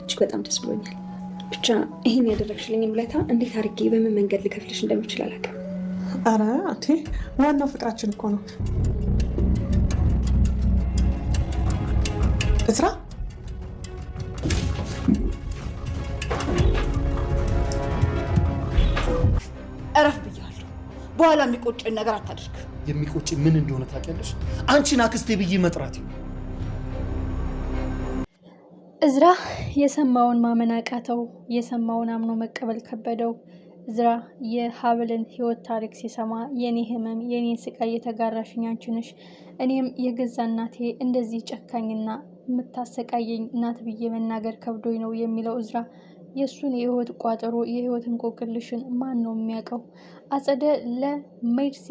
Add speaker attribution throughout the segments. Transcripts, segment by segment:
Speaker 1: እጅግ በጣም ደስ ብሎኛል። ብቻ ይህን ያደረግሽልኝ ውለታ እንዴት አድርጌ በምን መንገድ ልከፍልሽ እንደምችል አላውቅም።
Speaker 2: አረ አንቴ ዋናው ፍቅራችን እኮ ነው። እዝራ
Speaker 3: እረፍ ብያለሁ። በኋላ የሚቆጭን ነገር አታድርግ።
Speaker 4: የሚቆጭ ምን እንደሆነ ታውቂያለሽ? አንቺን አክስቴ ብዬ መጥራት ነው።
Speaker 5: እዝራ የሰማውን ማመን አቃተው። የሰማውን አምኖ መቀበል ከበደው። እዝራ የሀብልን ህይወት ታሪክ ሲሰማ የኔ ህመም የኔን ስቃይ የተጋራሽኝ አንቺ ነሽ፣ እኔም የገዛ እናቴ እንደዚህ ጨካኝና የምታሰቃየኝ እናት ብዬ መናገር ከብዶኝ ነው የሚለው እዝራ የእሱን የህይወት ቋጠሮ የህይወት እንቆቅልሽን ማን ነው የሚያውቀው? አጸደ ለሜርሲ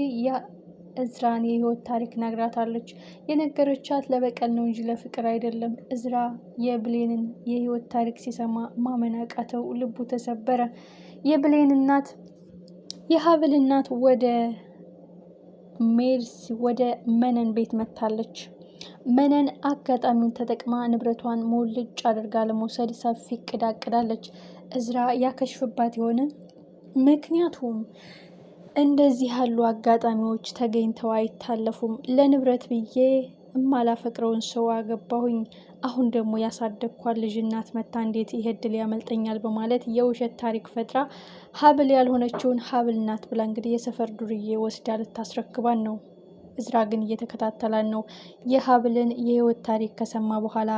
Speaker 5: እዝራን የህይወት ታሪክ ነግራታለች። የነገረቻት ለበቀል ነው እንጂ ለፍቅር አይደለም። እዝራ የብሌንን የህይወት ታሪክ ሲሰማ ማመን አቃተው፣ ልቡ ተሰበረ። የብሌን እናት የሀብል እናት ወደ ሜርሲ ወደ መነን ቤት መታለች። መነን አጋጣሚውን ተጠቅማ ንብረቷን ሞልጭ አድርጋ ለመውሰድ ሰፊ እቅድ አቅዳለች። እዝራ ያከሽፍባት የሆነ ምክንያቱም እንደዚህ ያሉ አጋጣሚዎች ተገኝተው አይታለፉም። ለንብረት ብዬ እማላፈቅረውን ሰው አገባሁኝ፣ አሁን ደግሞ ያሳደግኳት ልጅ እናት መታ እንዴት ይሄ እድል ያመልጠኛል በማለት የውሸት ታሪክ ፈጥራ ሀብል ያልሆነችውን ሀብል ናት ብላ እንግዲህ የሰፈር ዱርዬ ወስዳ ልታስረክባን ነው። እዝራ ግን እየተከታተላን ነው። የሀብልን የህይወት ታሪክ ከሰማ በኋላ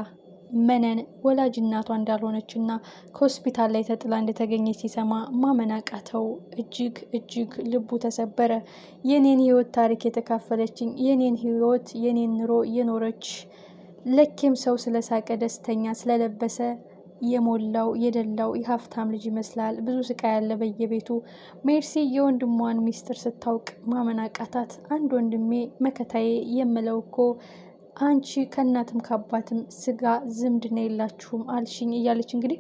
Speaker 5: መነን ወላጅ እናቷ እንዳልሆነች እና ከሆስፒታል ላይ ተጥላ እንደተገኘች ሲሰማ ማመን አቃተው። እጅግ እጅግ ልቡ ተሰበረ። የኔን ህይወት ታሪክ የተካፈለችኝ የኔን ህይወት የኔን ኑሮ የኖረች ለኬም ሰው ስለሳቀ ደስተኛ ስለለበሰ የሞላው የደላው የሀብታም ልጅ ይመስላል። ብዙ ስቃይ ያለ በየቤቱ። ሜርሲ የወንድሟን ሚስጥር ስታውቅ ማመን አቃታት። አንድ ወንድሜ መከታዬ የምለው እኮ አንቺ ከእናትም ከአባትም ስጋ ዝምድና የላችሁም አልሽኝ እያለች እንግዲህ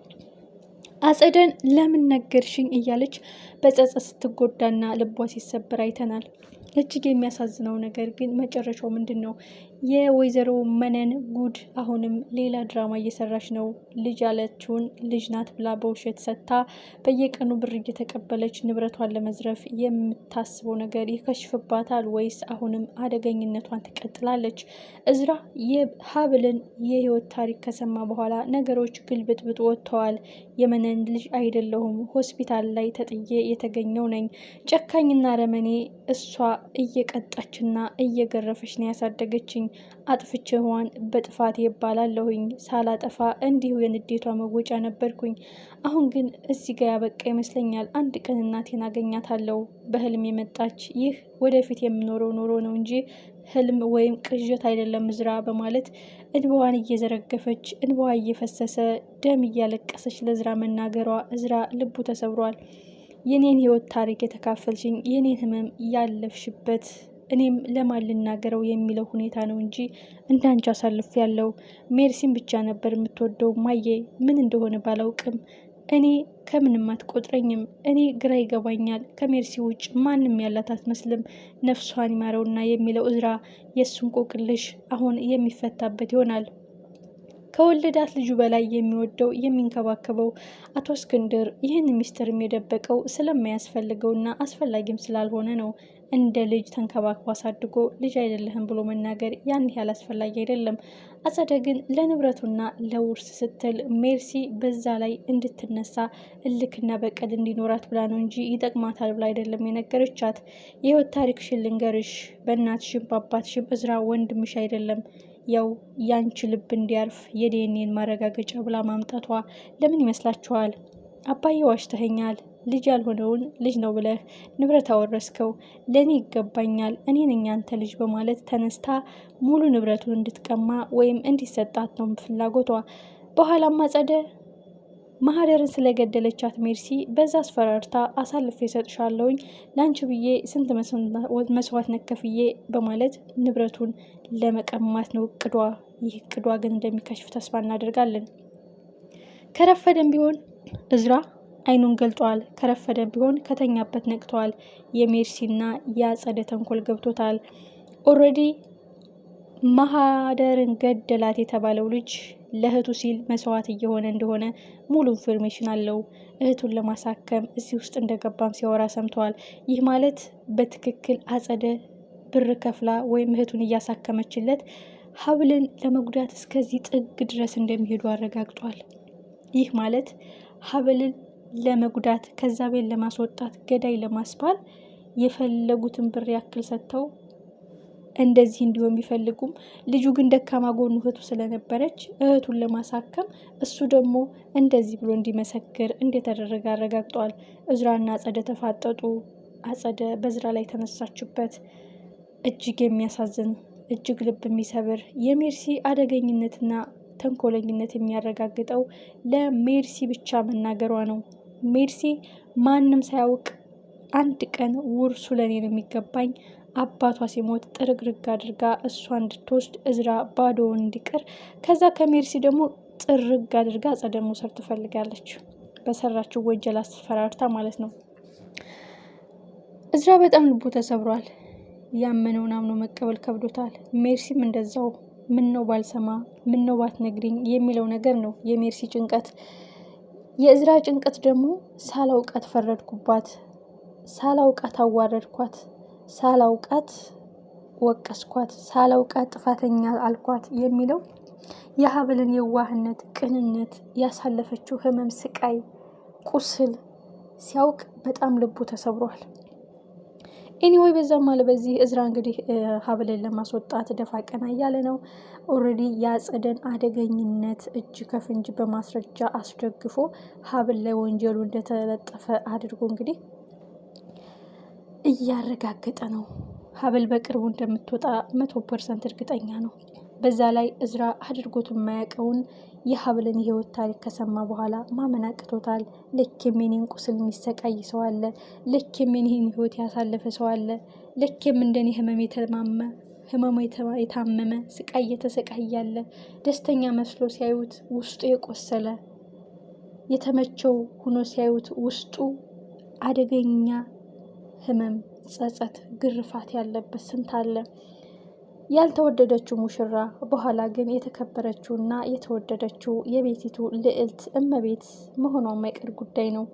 Speaker 5: አጸደን ለምን ነገርሽኝ እያለች በጸጸት ስትጎዳና ልቧ ሲሰበር አይተናል። እጅግ የሚያሳዝነው ነገር ግን መጨረሻው ምንድን ነው? የወይዘሮ መነን ጉድ አሁንም ሌላ ድራማ እየሰራች ነው። ልጅ ያለችውን ልጅ ናት ብላ በውሸት ሰጥታ በየቀኑ ብር እየተቀበለች ንብረቷን ለመዝረፍ የምታስበው ነገር ይከሽፍባታል ወይስ አሁንም አደገኝነቷን ትቀጥላለች? እዝራ የሀብልን የህይወት ታሪክ ከሰማ በኋላ ነገሮች ግልብጥብጥ ወጥተዋል። የመነን ልጅ አይደለሁም፣ ሆስፒታል ላይ ተጥዬ የተገኘው ነኝ። ጨካኝና ረመኔ እሷ እየቀጣችና እየገረፈች ነው ያሳደገችኝ። አጥፍቼዋን በጥፋት ይባላለሁኝ፣ ሳላጠፋ እንዲሁ የንዴቷ መወጫ ነበርኩኝ። አሁን ግን እዚህ ጋር ያበቃ ይመስለኛል። አንድ ቀን እናቴን አገኛታለሁ። በህልም የመጣች ይህ ወደፊት የምኖረው ኖሮ ነው እንጂ ህልም ወይም ቅዠት አይደለም እዝራ በማለት እንባዋን እየዘረገፈች እንባዋ እየፈሰሰ ደም እያለቀሰች ለእዝራ መናገሯ እዝራ ልቡ ተሰብሯል። የኔን ህይወት ታሪክ የተካፈልሽኝ የኔን ህመም ያለፍሽበት እኔም ለማን ልናገረው የሚለው ሁኔታ ነው እንጂ እንዳንቺ አሳልፍ ያለው ሜርሲን ብቻ ነበር የምትወደው። ማየ ምን እንደሆነ ባላውቅም እኔ ከምንም አትቆጥረኝም። እኔ ግራ ይገባኛል። ከሜርሲ ውጭ ማንም ያላት አትመስልም። ነፍሷን ይማረውና የሚለው እዝራ የእሱን ቆቅልሽ አሁን የሚፈታበት ይሆናል። ከወለዳት ልጁ በላይ የሚወደው የሚንከባከበው አቶ እስክንድር ይህን ሚስጥር የደበቀው ስለማያስፈልገውና አስፈላጊም ስላልሆነ ነው። እንደ ልጅ ተንከባክቦ አሳድጎ ልጅ አይደለህም ብሎ መናገር ያን ያህል አስፈላጊ አይደለም። አጸደ ግን ለንብረቱና ለውርስ ስትል ሜርሲ በዛ ላይ እንድትነሳ እልክና በቀል እንዲኖራት ብላ ነው እንጂ ይጠቅማታል ብላ አይደለም የነገረቻት። የህይወት ታሪክሽን ልንገርሽ፣ በእናትሽም በአባትሽም እዝራ ወንድምሽ አይደለም። ያው ያንቺ ልብ እንዲያርፍ የዲኤንኤን ማረጋገጫ ብላ ማምጣቷ ለምን ይመስላችኋል? አባዬ ዋሽተኸኛል፣ ልጅ ያልሆነውን ልጅ ነው ብለህ ንብረት አወረስከው፣ ለእኔ ይገባኛል፣ እኔ ነኝ ያንተ ልጅ በማለት ተነስታ ሙሉ ንብረቱን እንድትቀማ ወይም እንዲሰጣት ነው ፍላጎቷ። በኋላም አጸደ ማህደርን ስለገደለቻት ሜርሲ በዛ አስፈራርታ አሳልፌ እሰጥሻለሁኝ ለአንቺ ብዬ ስንት መስዋዕት ነከፍዬ በማለት ንብረቱን ለመቀማት ነው እቅዷ። ይህ እቅዷ ግን እንደሚከሽፍ ተስፋ እናደርጋለን። ከረፈደም ቢሆን እዝራ አይኑን ገልጧል። ከረፈደም ቢሆን ከተኛበት ነቅተዋል። የሜርሲና የአጸደ ተንኮል ገብቶታል። ኦልሬዲ ማህደርን ገደላት የተባለው ልጅ ለእህቱ ሲል መስዋዕት እየሆነ እንደሆነ ሙሉ ኢንፎርሜሽን አለው። እህቱን ለማሳከም እዚህ ውስጥ እንደገባም ሲያወራ ሰምተዋል። ይህ ማለት በትክክል አጸደ ብር ከፍላ ወይም እህቱን እያሳከመችለት ሀብልን ለመጉዳት እስከዚህ ጥግ ድረስ እንደሚሄዱ አረጋግጧል። ይህ ማለት ሀብልን ለመጉዳት ከዛ ቤት ለማስወጣት ገዳይ ለማስባል የፈለጉትን ብር ያክል ሰጥተው እንደዚህ እንዲሆን ቢፈልጉም ልጁ ግን ደካማ ጎኑ እህቱ ስለነበረች እህቱን ለማሳከም እሱ ደግሞ እንደዚህ ብሎ እንዲመሰክር እንደተደረገ አረጋግጠዋል። እዝራና አጸደ ተፋጠጡ። አጸደ በእዝራ ላይ ተነሳችበት። እጅግ የሚያሳዝን እጅግ ልብ የሚሰብር የሜርሲ አደገኝነትና ተንኮለኝነት የሚያረጋግጠው ለሜርሲ ብቻ መናገሯ ነው። ሜርሲ ማንም ሳያውቅ አንድ ቀን ውርሱ ለኔ ነው የሚገባኝ፣ አባቷ ሲሞት ጥርግርግ አድርጋ እሷ እንድትወስድ እዝራ ባዶውን እንዲቀር፣ ከዛ ከሜርሲ ደግሞ ጥርግ አድርጋ አጸደ መውሰድ ትፈልጋለች። በሰራችው ወንጀል አስፈራርታ ማለት ነው። እዝራ በጣም ልቡ ተሰብሯል። ያመነውን አምኖ መቀበል ከብዶታል። ሜርሲም እንደዛው ምን ነው ባልሰማ፣ ምን ነው ባትነግሪኝ የሚለው ነገር ነው የሜርሲ ጭንቀት። የእዝራ ጭንቀት ደግሞ ሳላውቃት ፈረድኩባት፣ ሳላውቃት አዋረድኳት፣ ሳላውቃት ወቀስኳት፣ ሳላውቃት ጥፋተኛ አልኳት የሚለው የሀብልን የዋህነት፣ ቅንነት፣ ያሳለፈችው ህመም፣ ስቃይ፣ ቁስል ሲያውቅ በጣም ልቡ ተሰብሯል። ኤኒዌይ በዛም አለ በዚህ እዝራ እንግዲህ ሀብልን ለማስወጣት ደፋ ቀና እያለ ነው። ኦልሬዲ የአጸደን አደገኝነት እጅ ከፍንጅ በማስረጃ አስደግፎ ሀብል ላይ ወንጀሉ እንደተለጠፈ አድርጎ እንግዲህ እያረጋገጠ ነው። ሀብል በቅርቡ እንደምትወጣ 100% እርግጠኛ ነው። በዛ ላይ እዝራ አድርጎት የማያውቀውን የሀብልን የህይወት ታሪክ ከሰማ በኋላ ማመን አቅቶታል። ልኬም የኔን ቁስል የሚሰቃይ ሰው አለ፣ ልኬም የኔን ህይወት ያሳለፈ ሰው አለ፣ ልኬም እንደኔ ህመሙ የታመመ ስቃይ እየተሰቃያለ ደስተኛ መስሎ ሲያዩት ውስጡ የቆሰለ የተመቸው ሆኖ ሲያዩት ውስጡ አደገኛ ህመም፣ ጸጸት፣ ግርፋት ያለበት ስንት አለ። ያልተወደደችው ሙሽራ በኋላ ግን የተከበረችውና የተወደደችው የቤቲቱ ልዕልት እመቤት መሆኗ የማይቀር ጉዳይ ነው።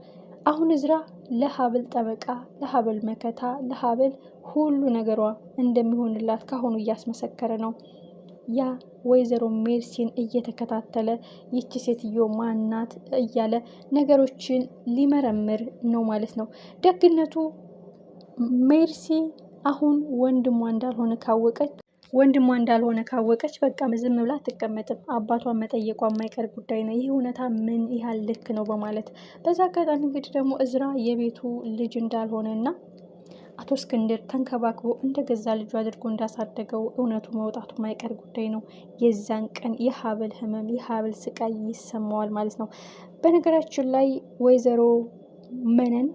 Speaker 5: አሁን እዝራ ለሀብል ጠበቃ፣ ለሀብል መከታ፣ ለሀብል ሁሉ ነገሯ እንደሚሆንላት ካሁኑ እያስመሰከረ ነው። ያ ወይዘሮ ሜርሲን እየተከታተለ ይቺ ሴትዮ ማናት እያለ ነገሮችን ሊመረምር ነው ማለት ነው። ደግነቱ ሜርሲ አሁን ወንድሟ እንዳልሆነ ካወቀች በቃ ዝም ብላ አትቀመጥም። አባቷን መጠየቋ የማይቀር ጉዳይ ነው። ይህ እውነታ ምን ያህል ልክ ነው በማለት በዛ አጋጣሚ እንግዲህ ደግሞ እዝራ የቤቱ ልጅ እንዳልሆነ እና አቶ እስክንድር ተንከባክቦ እንደገዛ ልጁ አድርጎ እንዳሳደገው እውነቱ መውጣቱ የማይቀር ጉዳይ ነው። የዛን ቀን የሀብል ህመም፣ የሀብል ስቃይ ይሰማዋል ማለት ነው። በነገራችን ላይ ወይዘሮ መነን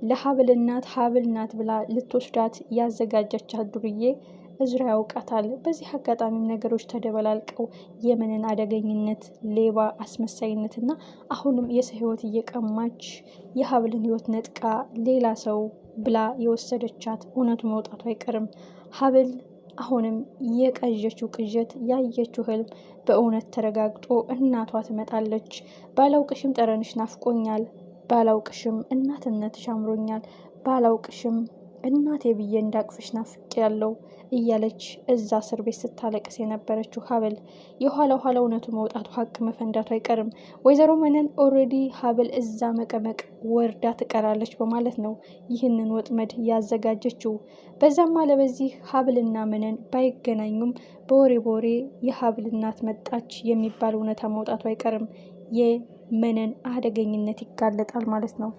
Speaker 5: ለሀብል እናት ሀብል ናት ብላ ልትወስዳት ያዘጋጀቻት ዱርዬ እዝራ ያውቃታል። በዚህ አጋጣሚም ነገሮች ተደበላልቀው የመነን አደገኝነት፣ ሌባ አስመሳይነት እና አሁንም የሰው ህይወት እየቀማች የሀብልን ህይወት ነጥቃ ሌላ ሰው ብላ የወሰደቻት እውነቱ መውጣቱ አይቀርም። ሀብል አሁንም የቀዠችው ቅዠት፣ ያየችው ህልም በእውነት ተረጋግጦ እናቷ ትመጣለች። ባላውቅሽም ጠረንሽ ናፍቆኛል፣ ባላውቅሽም እናትነትሽ አምሮኛል፣ ባላውቅሽም እናቴ ብዬ እንዳቅፍሽ ናፍቄ ያለው እያለች እዛ እስር ቤት ስታለቅስ የነበረችው ሀብል የኋላ እውነቱ መውጣቱ ሀቅ መፈንዳቱ አይቀርም። ወይዘሮ መነን ኦልሬዲ ሀብል እዛ መቀመቅ ወርዳ ትቀራለች በማለት ነው ይህንን ወጥመድ ያዘጋጀችው። በዛም አለ በዚህ ሀብልና መነን ባይገናኙም በወሬ የሀብል እናት መጣች የሚባል እውነታ መውጣቱ አይቀርም። የመነን አደገኝነት ይጋለጣል ማለት ነው።